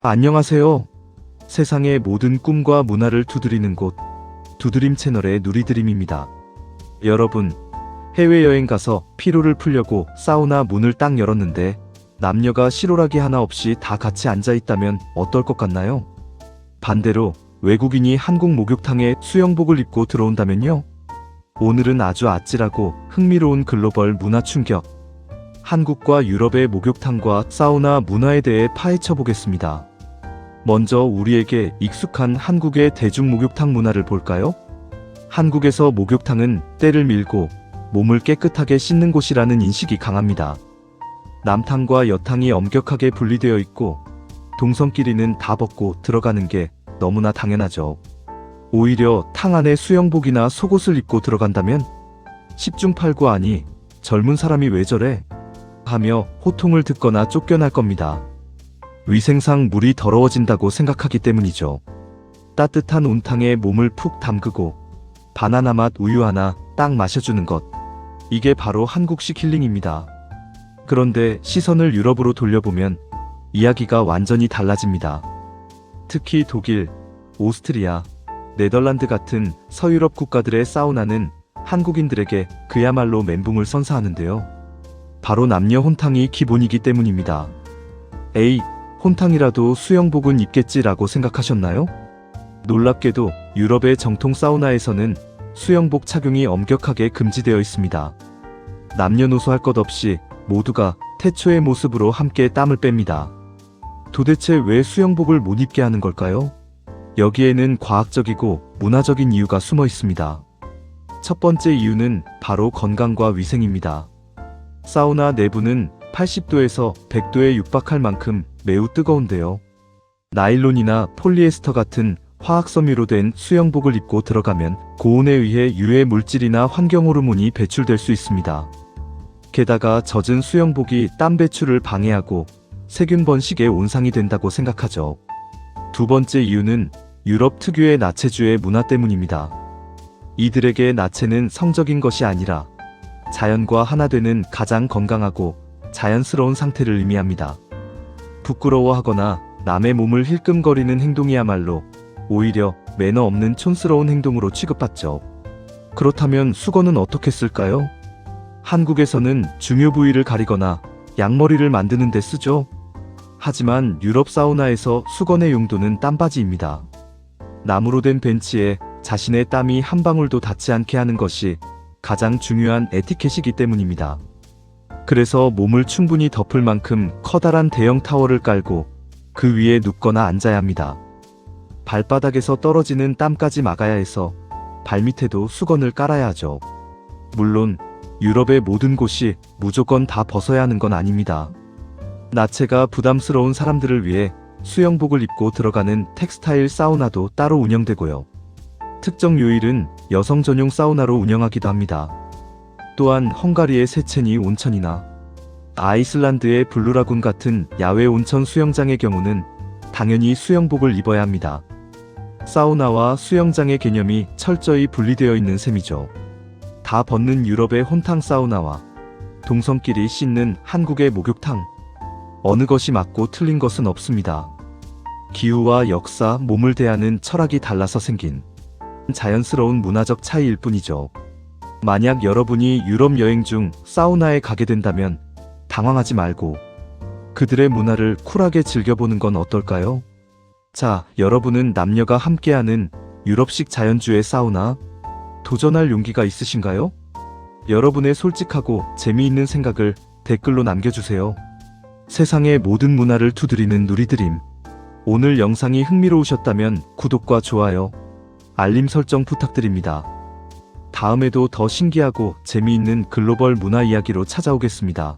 안녕하세요. 세상의 모든 꿈과 문화를 두드리는 곳, 두드림 채널의 누리드림입니다. 여러분, 해외여행 가서 피로를 풀려고 사우나 문을 딱 열었는데 남녀가 실오라기 하나 없이 다 같이 앉아있다면 어떨 것 같나요? 반대로 외국인이 한국 목욕탕에 수영복을 입고 들어온다면요? 오늘은 아주 아찔하고 흥미로운 글로벌 문화 충격, 한국과 유럽의 목욕탕과 사우나 문화에 대해 파헤쳐 보겠습니다. 먼저 우리에게 익숙한 한국의 대중 목욕탕 문화를 볼까요? 한국에서 목욕탕은 때를 밀고 몸을 깨끗하게 씻는 곳이라는 인식이 강합니다. 남탕과 여탕이 엄격하게 분리되어 있고 동성끼리는 다 벗고 들어가는 게 너무나 당연하죠. 오히려 탕 안에 수영복이나 속옷을 입고 들어간다면 10중 8구 아니 젊은 사람이 왜 저래? 하며 호통을 듣거나 쫓겨날 겁니다. 위생상 물이 더러워진다고 생각하기 때문이죠. 따뜻한 온탕에 몸을 푹 담그고 바나나 맛 우유 하나 딱 마셔주는 것. 이게 바로 한국식 힐링입니다. 그런데 시선을 유럽으로 돌려보면 이야기가 완전히 달라집니다. 특히 독일, 오스트리아, 네덜란드 같은 서유럽 국가들의 사우나는 한국인들에게 그야말로 멘붕을 선사하는데요. 바로 남녀 혼탕이 기본이기 때문입니다. 에이, 혼탕이라도 수영복은 입겠지라고 생각하셨나요? 놀랍게도 유럽의 정통 사우나에서는 수영복 착용이 엄격하게 금지되어 있습니다. 남녀노소 할 것 없이 모두가 태초의 모습으로 함께 땀을 뺍니다. 도대체 왜 수영복을 못 입게 하는 걸까요? 여기에는 과학적이고 문화적인 이유가 숨어 있습니다. 첫 번째 이유는 바로 건강과 위생입니다. 사우나 내부는 80도에서 100도에 육박할 만큼 매우 뜨거운데요. 나일론이나 폴리에스터 같은 화학섬유로 된 수영복을 입고 들어가면 고온에 의해 유해 물질이나 환경 호르몬이 배출될 수 있습니다. 게다가 젖은 수영복이 땀 배출을 방해하고 세균 번식에 온상이 된다고 생각하죠. 두 번째 이유는 유럽 특유의 나체주의 문화 때문입니다. 이들에게 나체는 성적인 것이 아니라 자연과 하나 되는 가장 건강하고 자연스러운 상태를 의미합니다. 부끄러워하거나 남의 몸을 힐끔거리는 행동이야말로 오히려 매너 없는 촌스러운 행동으로 취급받죠. 그렇다면 수건은 어떻게 쓸까요? 한국에서는 중요 부위를 가리거나 양머리를 만드는 데 쓰죠. 하지만 유럽 사우나에서 수건의 용도는 땀바지입니다. 나무로 된 벤치에 자신의 땀이 한 방울도 닿지 않게 하는 것이 가장 중요한 에티켓이기 때문입니다. 그래서 몸을 충분히 덮을 만큼 커다란 대형 타월을 깔고 그 위에 눕거나 앉아야 합니다. 발바닥에서 떨어지는 땀까지 막아야 해서 발밑에도 수건을 깔아야 하죠. 물론 유럽의 모든 곳이 무조건 다 벗어야 하는 건 아닙니다. 나체가 부담스러운 사람들을 위해 수영복을 입고 들어가는 텍스타일 사우나도 따로 운영되고요. 특정 요일은 여성 전용 사우나로 운영하기도 합니다. 또한 헝가리의 세체니 온천이나 아이슬란드의 블루라군 같은 야외 온천 수영장의 경우는 당연히 수영복을 입어야 합니다. 사우나와 수영장의 개념이 철저히 분리되어 있는 셈이죠. 다 벗는 유럽의 혼탕 사우나와 동성끼리 씻는 한국의 목욕탕. 어느 것이 맞고 틀린 것은 없습니다. 기후와 역사, 몸을 대하는 철학이 달라서 생긴 자연스러운 문화적 차이일 뿐이죠. 만약 여러분이 유럽 여행 중 사우나에 가게 된다면 당황하지 말고 그들의 문화를 쿨하게 즐겨보는 건 어떨까요? 자, 여러분은 남녀가 함께하는 유럽식 자연주의 사우나 도전할 용기가 있으신가요? 여러분의 솔직하고 재미있는 생각을 댓글로 남겨주세요. 세상의 모든 문화를 두드리는 누리드림. 오늘 영상이 흥미로우셨다면 구독과 좋아요, 알림 설정 부탁드립니다. 다음에도 더 신기하고 재미있는 글로벌 문화 이야기로 찾아오겠습니다.